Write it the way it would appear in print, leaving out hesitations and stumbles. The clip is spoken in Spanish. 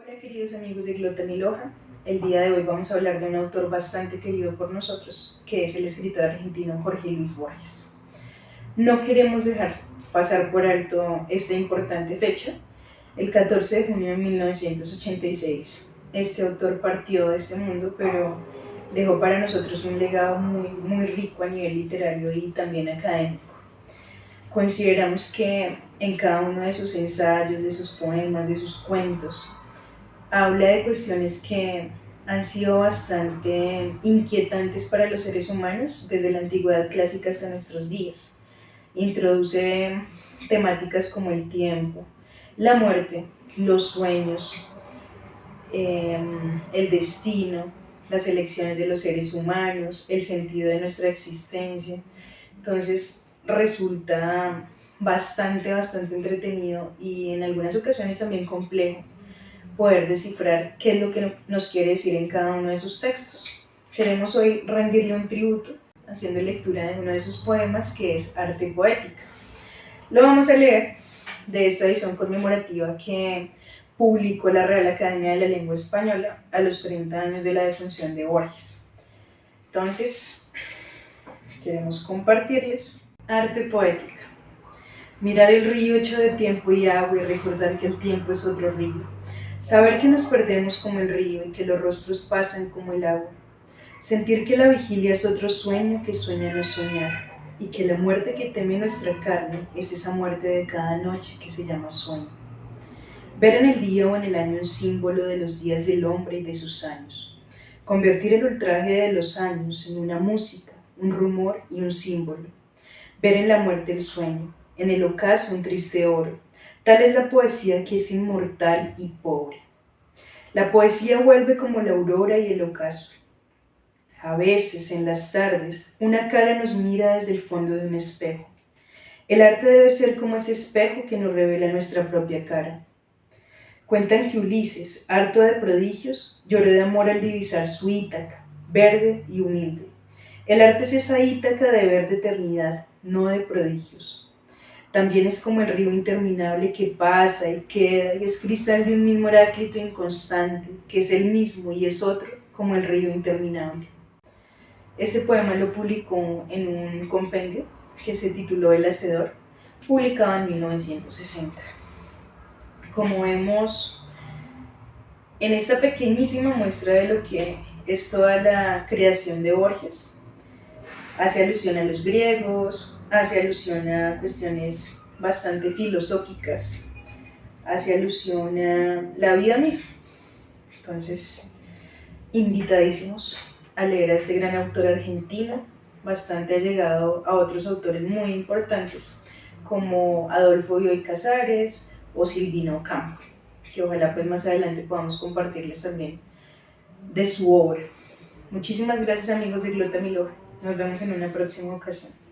Hola queridos amigos de Glota Miloja, el día de hoy vamos a hablar de un autor bastante querido por nosotros, que es el escritor argentino Jorge Luis Borges. No queremos dejar pasar por alto esta importante fecha, el 14 de junio de 1986. Este autor partió de este mundo, pero dejó para nosotros un legado muy rico a nivel literario y también académico. Consideramos que en cada uno de sus ensayos, de sus poemas, de sus cuentos, habla de cuestiones que han sido bastante inquietantes para los seres humanos desde la antigüedad clásica hasta nuestros días. Introduce temáticas como el tiempo, la muerte, los sueños, el destino, las elecciones de los seres humanos, el sentido de nuestra existencia. Entonces resulta bastante entretenido y en algunas ocasiones también complejo poder descifrar qué es lo que nos quiere decir en cada uno de sus textos. Queremos hoy rendirle un tributo haciendo lectura de uno de sus poemas, que es Arte Poética. Lo vamos a leer de esta edición conmemorativa que publicó la Real Academia de la Lengua Española a los 30 años de la defunción de Borges. Entonces, queremos compartirles Arte Poética. Mirar el río hecho de tiempo y agua y recordar que el tiempo es otro río. Saber que nos perdemos como el río y que los rostros pasan como el agua. Sentir que la vigilia es otro sueño que sueña no soñar y que la muerte que teme nuestra carne es esa muerte de cada noche que se llama sueño. Ver en el día o en el año un símbolo de los días del hombre y de sus años. Convertir el ultraje de los años en una música, un rumor y un símbolo. Ver en la muerte el sueño, en el ocaso un triste oro. Tal es la poesía que es inmortal y pobre. La poesía vuelve como la aurora y el ocaso. A veces, en las tardes, una cara nos mira desde el fondo de un espejo. El arte debe ser como ese espejo que nos revela nuestra propia cara. Cuentan que Ulises, harto de prodigios, lloró de amor al divisar su Ítaca, verde y humilde. El arte es esa Ítaca de verde eternidad, no de prodigios. También es como el río interminable que pasa y queda y es cristal de un mismo Heráclito inconstante, que es el mismo y es otro como el río interminable. Este poema lo publicó en un compendio que se tituló El Hacedor, publicado en 1960. Como vemos en esta pequeñísima muestra de lo que es toda la creación de Borges, hace alusión a los griegos, hace alusión a cuestiones bastante filosóficas, hace alusión a la vida misma. Entonces, invitadísimos a leer a este gran autor argentino, bastante allegado a otros autores muy importantes, como Adolfo Bioy Casares o Silvino Campo, que ojalá pues más adelante podamos compartirles también de su obra. Muchísimas gracias amigos de Glota Miloja. Nos vemos en una próxima ocasión.